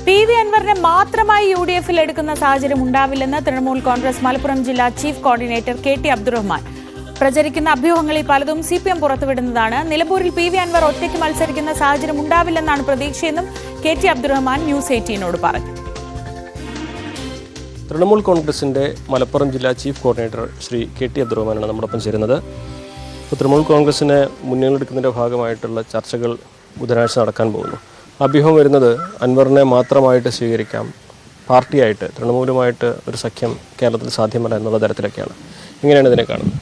PV അൻവറിനെ മാത്രമായി UDF-ൽ എടുക്കുന്ന സാഹചര്യം ഉണ്ടാവില്ലെന്ന് തൃണമൂൽ കോൺഗ്രസ് മലപ്പുറം ജില്ലാ ചീഫ് കോർഡിനേറ്റർ KT അബ്ദുറഹ്മാൻ. പ്രചരിക്കുന്ന അഭ്യൂഹങ്ങളിൽ പലതും CPM പുറത്തുവിടുന്നതാണ്. നിലമ്പൂരിൽ PV അൻവർ ഒറ്റയ്ക്ക് മത്സരിക്കുന്ന സാഹചര്യം ഉണ്ടാവില്ലെന്നാണ് പ്രതീക്ഷയെന്നും KT അബ്ദുറഹ്മാൻ ന്യൂസ് 18നോട് പറഞ്ഞു. തൃണമൂൽ കോൺഗ്രസിന്റെ മലപ്പുറം ജില്ലാ ചീഫ് കോർഡിനേറ്റർ ശ്രീ KT അബ്ദുറഹ്മാനാണ് നമ്മോടൊപ്പം ചേരുന്നത്. തൃണമൂൽ കോൺഗ്രസിനെ മുന്നിലെടുക്കുന്നതിന്റെ ഭാഗമായിട്ടുള്ള ചർച്ചകൾ ബുധനാഴ്ച നടക്കാൻ പോകുന്നു. അഭ്യൂഹം വരുന്നത് അൻവറിനെ മാത്രമായിട്ട് സ്വീകരിക്കാം, പാർട്ടിയായിട്ട് തൃണമൂലുമായിട്ട് ഒരു സഖ്യം കേരളത്തിൽ സാധ്യമല്ല എന്നുള്ള തരത്തിലൊക്കെയാണ്. എങ്ങനെയാണ് ഇതിനെ കാണുന്നത്?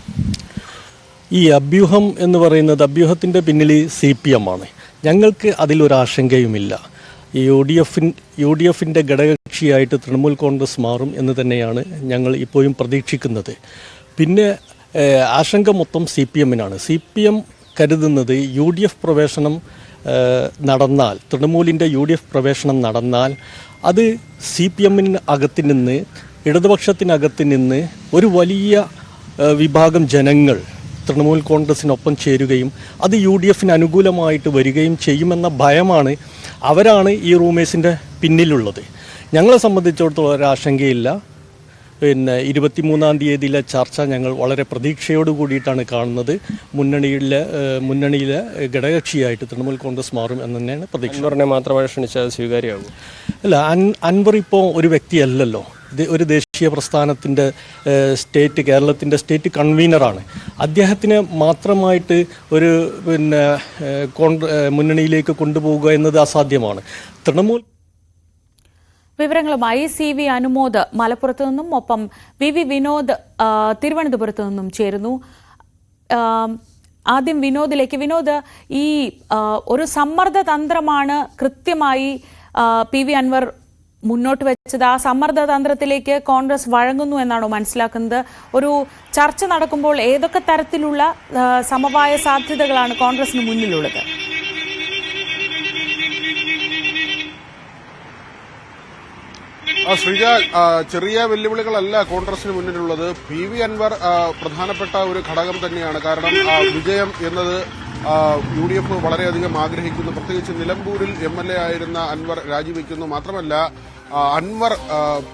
ഈ അഭ്യൂഹം എന്ന് പറയുന്നത്, അഭ്യൂഹത്തിൻ്റെ പിന്നിൽ CPM ആണ്. ഞങ്ങൾക്ക് അതിലൊരാശങ്കയുമില്ല. ഈ UDF-ൻ്റെ ഘടകകക്ഷിയായിട്ട് തൃണമൂൽ കോൺഗ്രസ് മാറും എന്ന് തന്നെയാണ് ഞങ്ങൾ ഇപ്പോഴും പ്രതീക്ഷിക്കുന്നത്. പിന്നെ ആശങ്ക മൊത്തം CPM-നാണ്. CPM കരുതുന്നത് UDF പ്രവേശനം നടന്നാൽ, തൃണമൂലിൻ്റെ UDF പ്രവേശനം നടന്നാൽ അത് CPM-ന് അകത്ത് നിന്ന്, ഇടതുപക്ഷത്തിനകത്ത് നിന്ന് ഒരു വലിയ വിഭാഗം ജനങ്ങൾ തൃണമൂൽ കോൺഗ്രസിനൊപ്പം ചേരുകയും അത് UDF-ന് അനുകൂലമായിട്ട് വരികയും ചെയ്യുമെന്ന ഭയമാണ്, അവരാണ് ഈ റൂമേഴ്സിൻ്റെ പിന്നിലുള്ളത്. ഞങ്ങളെ സംബന്ധിച്ചിടത്തോളം ഒരാശങ്കയില്ല. പിന്നെ 23-ാം തീയതിയിലെ ചർച്ച ഞങ്ങൾ വളരെ പ്രതീക്ഷയോട് കൂടിയിട്ടാണ് കാണുന്നത്. മുന്നണിയിലെ ഘടകകക്ഷിയായിട്ട് തൃണമൂൽ കോൺഗ്രസ് മാറും എന്ന് തന്നെയാണ് പ്രതീക്ഷ. അൻവറിനെ മാത്രമായി ക്ഷണിച്ചാൽ സ്വീകാര്യമാകും? അല്ല, അൻവർ ഇപ്പോൾ ഒരു വ്യക്തിയല്ലല്ലോ, ഒരു ദേശീയ പ്രസ്ഥാനത്തിൻ്റെ കേരളത്തിൻ്റെ സ്റ്റേറ്റ് കൺവീനറാണ്. അദ്ദേഹത്തിനെ മാത്രമായിട്ട് ഒരു മുന്നണിയിലേക്ക് കൊണ്ടുപോവുക എന്നത് അസാധ്യമാണ്. തൃണമൂൽ വിവരങ്ങളുമായി CV അനുമോദ് മലപ്പുറത്ത് നിന്നും, ഒപ്പം VV വിനോദ് തിരുവനന്തപുരത്ത് നിന്നും ചേരുന്നു. ആദ്യം വിനോദിലേക്ക്. വിനോദ്, ഈ ഒരു സമ്മർദ്ദ തന്ത്രമാണ് കൃത്യമായി PV അൻവർ മുന്നോട്ട് വെച്ചത്. ആ സമ്മർദ്ദ തന്ത്രത്തിലേക്ക് കോൺഗ്രസ് വഴങ്ങുന്നു എന്നാണോ മനസ്സിലാക്കുന്നത്? ഒരു ചർച്ച നടക്കുമ്പോൾ ഏതൊക്കെ തരത്തിലുള്ള സമവായ സാധ്യതകളാണ് കോൺഗ്രസിന് മുന്നിലുള്ളത്? ശ്രീജ, ചെറിയ വെല്ലുവിളികളല്ല കോൺഗ്രസിന് മുന്നിലുള്ളത്. PV അൻവർ പ്രധാനപ്പെട്ട ഒരു ഘടകം തന്നെയാണ്. കാരണം വിജയം എന്നത് UDF വളരെയധികം ആഗ്രഹിക്കുന്നു. പ്രത്യേകിച്ച് നിലമ്പൂരിൽ MLA ആയിരുന്ന അൻവർ രാജിവെക്കുന്നു. മാത്രമല്ല, അൻവർ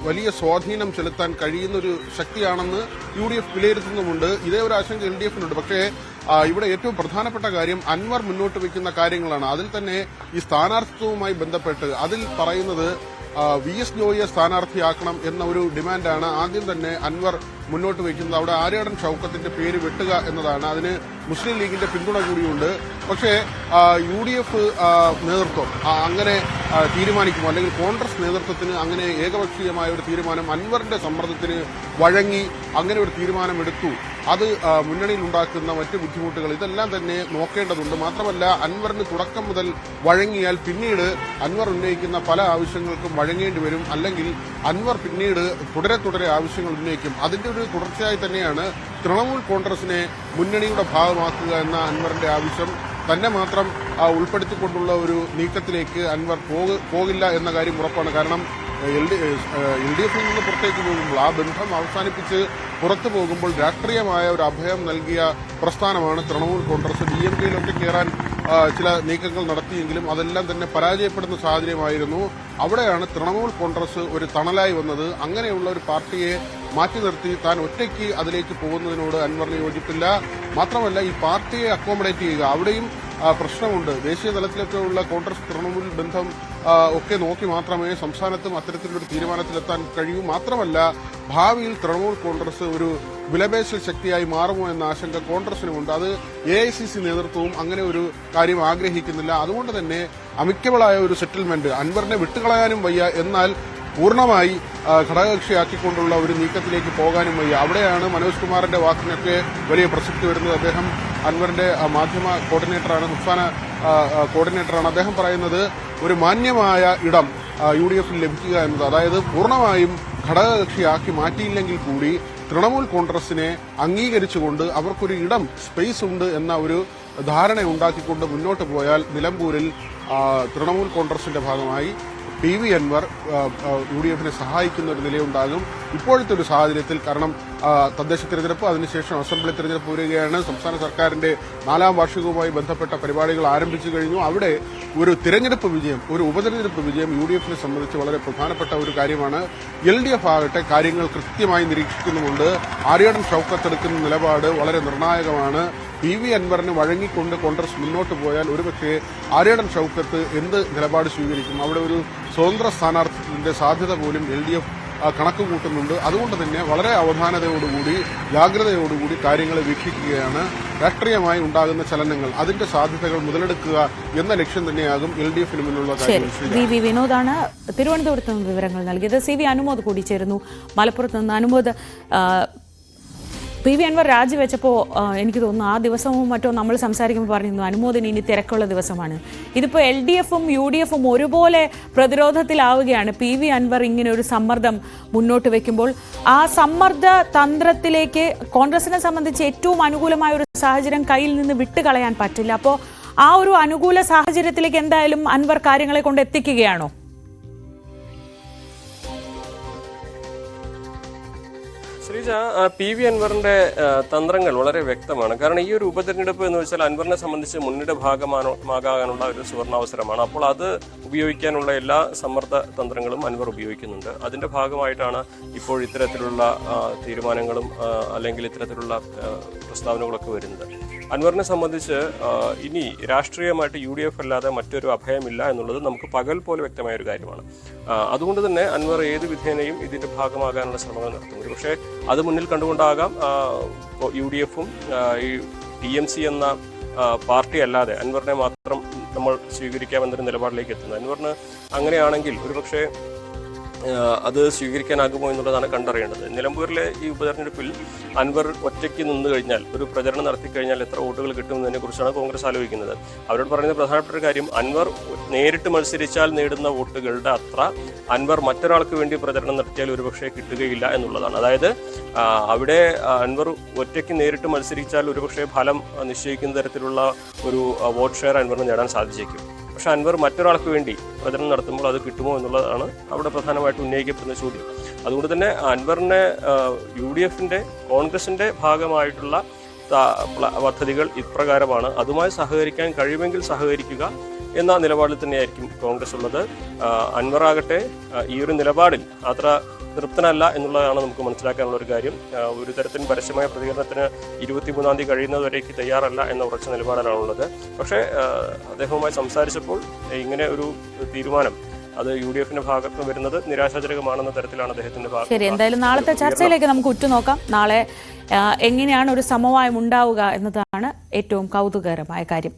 വലിയ സ്വാധീനം ചെലുത്താൻ കഴിയുന്നൊരു ശക്തിയാണെന്ന് UDF വിലയിരുത്തുന്നുമുണ്ട്. ഇതേ ഒരു ആശങ്ക LDF-നുണ്ട്. പക്ഷേ ഇവിടെ ഏറ്റവും പ്രധാനപ്പെട്ട കാര്യം അൻവർ മുന്നോട്ട് വയ്ക്കുന്ന കാര്യങ്ങളാണ്. അതിൽ തന്നെ ഈ സ്ഥാനാർത്ഥിത്വവുമായി ബന്ധപ്പെട്ട് അതിൽ പറയുന്നത് VS ജോയിയെ സ്ഥാനാർത്ഥിയാക്കണം എന്ന ഒരു ഡിമാൻഡാണ് ആദ്യം തന്നെ അൻവർ മുന്നോട്ട് വയ്ക്കുന്നത്. അവിടെ ആര്യാടൻ ഷൌക്കത്തിന്റെ പേര് വെട്ടുക എന്നതാണ്. അതിന് മുസ്ലിം ലീഗിന്റെ പിന്തുണ കൂടിയുണ്ട്. പക്ഷേ UDF നേതൃത്വം അങ്ങനെ തീരുമാനിക്കുമോ, അല്ലെങ്കിൽ കോൺഗ്രസ് നേതൃത്വത്തിന് അങ്ങനെ ഏകപക്ഷീയമായ ഒരു തീരുമാനം, അൻവറിന്റെ സമ്മർദ്ദത്തിന് വഴങ്ങി അങ്ങനെ ഒരു തീരുമാനമെടുത്തു, അത് മുന്നണിയിൽ ഉണ്ടാക്കുന്ന മറ്റ് ബുദ്ധിമുട്ടുകൾ ഇതെല്ലാം തന്നെ നോക്കേണ്ടതുണ്ട്. മാത്രമല്ല, അൻവറിന് തുടക്കം മുതൽ വഴങ്ങിയാൽ പിന്നീട് അൻവർ ഉന്നയിക്കുന്ന പല ആവശ്യങ്ങൾക്കും വഴങ്ങേണ്ടി വരും. അല്ലെങ്കിൽ അൻവർ പിന്നീട് തുടരെ ആവശ്യങ്ങൾ ഉന്നയിക്കും. അതിന്റെ ഒരു തുടർച്ചയായി തന്നെയാണ് തൃണമൂൽ കോൺഗ്രസിനെ മുന്നണിയുടെ ഭാഗമാക്കുക എന്ന അൻവറിന്റെ ആവശ്യം. തന്നെ മാത്രം ഉൾപ്പെടുത്തിക്കൊണ്ടുള്ള ഒരു നീക്കത്തിലേക്ക് അൻവർ പോകില്ല എന്ന കാര്യം ഉറപ്പാണ്. കാരണം LDF-ൽ നിന്ന് പുറത്തേക്ക് പോകുമ്പോൾ, ആ ബന്ധം അവസാനിപ്പിച്ച് പുറത്തു പോകുമ്പോൾ രാഷ്ട്രീയമായ ഒരു അഭയം നൽകിയ പ്രസ്ഥാനമാണ് തൃണമൂൽ കോൺഗ്രസ്. DMK-യിലൊക്കെ കയറാൻ ചില നീക്കങ്ങൾ നടത്തിയെങ്കിലും അതെല്ലാം തന്നെ പരാജയപ്പെടുന്ന സാഹചര്യമായിരുന്നു. അവിടെയാണ് തൃണമൂൽ കോൺഗ്രസ് ഒരു തണലായി വന്നത്. അങ്ങനെയുള്ള ഒരു പാർട്ടിയെ മാറ്റി നിർത്തി താൻ ഒറ്റയ്ക്ക് അതിലേക്ക് പോകുന്നതിനോട് അൻവറിന് യോജിപ്പില്ല. മാത്രമല്ല, ഈ പാർട്ടിയെ അക്കോമഡേറ്റ് ചെയ്യുക, അവിടെയും പ്രശ്നമുണ്ട്. ദേശീയ തലത്തിലൊക്കെ ഉള്ള കോൺഗ്രസ് തൃണമൂൽ ബന്ധം ഒക്കെ നോക്കി മാത്രമേ സംസ്ഥാനത്തും അത്തരത്തിലൊരു തീരുമാനത്തിലെത്താൻ കഴിയൂ. മാത്രമല്ല, ഭാവിയിൽ തൃണമൂൽ കോൺഗ്രസ് ഒരു വിലപേശൽ ശക്തിയായി മാറുമോ എന്ന ആശങ്ക കോൺഗ്രസിനുമുണ്ട്. അത് AICC നേതൃത്വവും അങ്ങനെ ഒരു കാര്യം ആഗ്രഹിക്കുന്നില്ല. അതുകൊണ്ട് തന്നെ അമിക്കബിളായ ഒരു സെറ്റിൽമെന്റ്, അൻവറിനെ വിട്ടുകളയാനും വയ്യ, എന്നാൽ പൂർണ്ണമായി ഘടകകക്ഷിയാക്കിക്കൊണ്ടുള്ള ഒരു നീക്കത്തിലേക്ക് പോകാനും വയ്യ. അവിടെയാണ് മനോജ് കുമാറിന്റെ വാക്കിനൊക്കെ വലിയ പ്രസക്തി വരുന്നത്. അദ്ദേഹം അൻവറിന്റെ മാധ്യമ കോർഡിനേറ്ററാണ്, സംസ്ഥാന കോർഡിനേറ്ററാണ്. അദ്ദേഹം പറയുന്നത് ഒരു മാന്യമായ ഇടം UDF-ൽ ലഭിക്കുക എന്നത്, അതായത് പൂർണ്ണമായും ഘടകകക്ഷിയാക്കി മാറ്റിയില്ലെങ്കിൽ കൂടി തൃണമൂൽ കോൺഗ്രസിനെ അംഗീകരിച്ചുകൊണ്ട് അവർക്കൊരു ഇടം, സ്പേസ് ഉണ്ട് എന്ന ഒരു ധാരണ ഉണ്ടാക്കിക്കൊണ്ട് മുന്നോട്ട് പോയാൽ നിലമ്പൂരിൽ തൃണമൂൽ കോൺഗ്രസിന്റെ ഭാഗമായി PV അൻവർ UDF-നെ സഹായിക്കുന്ന ഒരു നിലയുണ്ടാകും ഇപ്പോഴത്തെ ഒരു സാഹചര്യത്തിൽ. കാരണം തദ്ദേശ തെരഞ്ഞെടുപ്പ്, അതിനുശേഷം അസംബ്ലി തെരഞ്ഞെടുപ്പ് വരികയാണ്. സംസ്ഥാന സർക്കാരിന്റെ 4ാം വാർഷികവുമായി ബന്ധപ്പെട്ട പരിപാടികൾ ആരംഭിച്ചു കഴിഞ്ഞു. അവിടെ ഒരു തിരഞ്ഞെടുപ്പ് വിജയം, ഒരു ഉപതെരഞ്ഞെടുപ്പ് വിജയം UDF-നെ സംബന്ധിച്ച് വളരെ പ്രധാനപ്പെട്ട ഒരു കാര്യമാണ്. LDF ആകട്ടെ കാര്യങ്ങൾ കൃത്യമായി നിരീക്ഷിക്കുന്നുമുണ്ട്. ആര്യാടൻ ഷൌക്കത്ത് എടുക്കുന്ന നിലപാട് വളരെ നിർണായകമാണ്. PV അൻവറിന് വഴങ്ങിക്കൊണ്ട് കോൺഗ്രസ് മുന്നോട്ട് പോയാൽ ഒരുപക്ഷെ ആര്യാടൻ ഷൌക്കത്ത് എന്ത് നിലപാട് സ്വീകരിക്കും? അവിടെ ഒരു സ്വതന്ത്ര സ്ഥാനാർത്ഥിത്വത്തിന്റെ സാധ്യത പോലും LDF കണക്ക് കൂട്ടുന്നുണ്ട്. അതുകൊണ്ട് തന്നെ വളരെ അവധാനതയോടുകൂടി ജാഗ്രതയോടുകൂടി കാര്യങ്ങളെ വീക്ഷിക്കുകയാണ്. രാഷ്ട്രീയമായി ഉണ്ടാകുന്ന ചലനങ്ങൾ, അതിന്റെ സാധ്യതകൾ മുതലെടുക്കുക എന്ന ലക്ഷ്യം തന്നെയാകും LDF-ന് മുന്നിലുള്ള കാര്യം. VV വിനോദാണ് തിരുവനന്തപുരത്ത് നിന്ന് വിവരങ്ങൾ നൽകിയത്. CV അനുമോദ് കൂടി ചേരുന്നു മലപ്പുറത്ത് നിന്ന്. അനുമോദ്, PV അൻവർ രാജിവെച്ചപ്പോൾ എനിക്ക് തോന്നുന്നു ആ ദിവസവും മറ്റോ നമ്മൾ സംസാരിക്കുമ്പോൾ പറഞ്ഞിരുന്നു അനുമോദിന് ഇനി തിരക്കുള്ള ദിവസമാണ്. ഇതിപ്പോൾ LDF-ഉം UDF-ഉം ഒരുപോലെ പ്രതിരോധത്തിലാവുകയാണ്. PV അൻവർ ഇങ്ങനെ ഒരു സമ്മർദ്ദം മുന്നോട്ട് വെക്കുമ്പോൾ ആ സമ്മർദ്ദ തന്ത്രത്തിലേക്ക് കോൺഗ്രസിനെ സംബന്ധിച്ച് ഏറ്റവും അനുകൂലമായ ഒരു സാഹചര്യം കയ്യിൽ നിന്ന് വിട്ടുകളയാൻ പറ്റില്ല. അപ്പോൾ ആ ഒരു അനുകൂല സാഹചര്യത്തിലേക്ക് എന്തായാലും അൻവർ കാര്യങ്ങളെ കൊണ്ട് എത്തിക്കുകയാണോ? ശ്രീജ, PV അൻവറിന്റെ തന്ത്രങ്ങൾ വളരെ വ്യക്തമാണ്. കാരണം ഈ ഒരു ഉപതെരഞ്ഞെടുപ്പ് എന്ന് വെച്ചാൽ അൻവറിനെ സംബന്ധിച്ച് മുന്നണിയുടെ ഭാഗമാകാനുള്ള ഒരു സുവർണാവസരമാണ്. അപ്പോൾ അത് ഉപയോഗിക്കാനുള്ള എല്ലാ സമ്മർദ്ദ തന്ത്രങ്ങളും അൻവർ ഉപയോഗിക്കുന്നുണ്ട്. അതിന്റെ ഭാഗമായിട്ടാണ് ഇപ്പോൾ ഇത്തരത്തിലുള്ള തീരുമാനങ്ങളും അല്ലെങ്കിൽ ഇത്തരത്തിലുള്ള പ്രസ്താവനകളൊക്കെ വരുന്നത്. അൻവറിനെ സംബന്ധിച്ച് ഇനി രാഷ്ട്രീയമായിട്ട് UDF അല്ലാതെ മറ്റൊരു അഭയമില്ല എന്നുള്ളത് നമുക്ക് പകൽ പോലെ വ്യക്തമായ ഒരു കാര്യമാണ്. അതുകൊണ്ട് തന്നെ അൻവർ ഏത് വിധേനയും ഇതിന്റെ ഭാഗമാകാനുള്ള ശ്രമങ്ങൾ നടത്തും. പക്ഷേ അത് മുന്നിൽ കണ്ടുകൊണ്ടാകാം UDF-ഉം ഈ TMC എന്ന പാർട്ടി അല്ലാതെ അൻവറിനെ മാത്രം നമ്മൾ സ്വീകരിക്കാമെന്നൊരു നിലപാടിലേക്ക് എത്തുന്നത്. അൻവറിന് അങ്ങനെയാണെങ്കിൽ ഒരുപക്ഷെ അത് സ്വീകരിക്കാനാകുമോ എന്നുള്ളതാണ് കണ്ടറിയേണ്ടത്. നിലമ്പൂരിലെ ഈ ഉപതെരഞ്ഞെടുപ്പിൽ അൻവർ ഒറ്റയ്ക്ക് നിന്ന് കഴിഞ്ഞാൽ, ഒരു പ്രചരണം നടത്തി കഴിഞ്ഞാൽ എത്ര വോട്ടുകൾ കിട്ടുമെന്നതിനെ കുറിച്ചാണ് കോൺഗ്രസ് ആലോചിക്കുന്നത്. അവരോട് പറയുന്ന പ്രധാനപ്പെട്ട ഒരു കാര്യം, അൻവർ നേരിട്ട് മത്സരിച്ചാൽ നേടുന്ന വോട്ടുകളുടെ അത്ര അൻവർ മറ്റൊരാൾക്ക് വേണ്ടി പ്രചരണം നടത്തിയാൽ ഒരുപക്ഷെ കിട്ടുകയില്ല എന്നുള്ളതാണ്. അതായത് അവിടെ അൻവർ ഒറ്റയ്ക്ക് നേരിട്ട് മത്സരിച്ചാൽ ഒരുപക്ഷെ ഫലം നിശ്ചയിക്കുന്ന തരത്തിലുള്ള ഒരു വോട്ട് ഷെയർ അൻവറിന് നേടാൻ സാധിച്ചേക്കും. പക്ഷെ അൻവർ മറ്റൊരാൾക്ക് വേണ്ടി പ്രചരണം നടത്തുമ്പോൾ അത് കിട്ടുമോ എന്നുള്ളതാണ് അവിടെ പ്രധാനമായിട്ട് ഉന്നയിക്കപ്പെടുന്ന ചോദ്യം. അതുകൊണ്ട് തന്നെ അൻവറിനെ UDF-ന്റെ കോൺഗ്രസിന്റെ ഭാഗമായിട്ടുള്ള പദ്ധതികൾ ഇപ്രകാരമാണ്. അതുമായി സഹകരിക്കാൻ കഴിയുമെങ്കിൽ സഹകരിക്കുക എന്ന നിലപാടിൽ തന്നെയായിരിക്കും കോൺഗ്രസ് ഉള്ളത്. അൻവർ ആകട്ടെ ഈ ഒരു നിലപാടിൽ അത്ര തൃപ്തനല്ല എന്നുള്ളതാണ് നമുക്ക് മനസ്സിലാക്കാനുള്ള ഒരു കാര്യം. ഒരു തരത്തിലും പരസ്യമായ പ്രതികരണത്തിന് 23-ാം തീയതി കഴിയുന്നതുവരേക്ക് തയ്യാറല്ല എന്ന ഉറച്ച നിലപാടിലാണുള്ളത്. പക്ഷേ അദ്ദേഹവുമായി സംസാരിച്ചപ്പോൾ ഇങ്ങനെ ഒരു തീരുമാനം അത് UDF-ന്റെ ഭാഗത്ത് വരുന്നത് നിരാശാജനകമാണെന്ന തരത്തിലാണ് അദ്ദേഹത്തിന്റെ ഭാഗം. ശരി, എന്തായാലും നാളത്തെ ചർച്ചയിലേക്ക് നമുക്ക് ഉറ്റുനോക്കാം. നാളെ എങ്ങനെയാണ് ഒരു സമവായം ഉണ്ടാവുക എന്നതാണ് ഏറ്റവും കൗതുകകരമായ കാര്യം.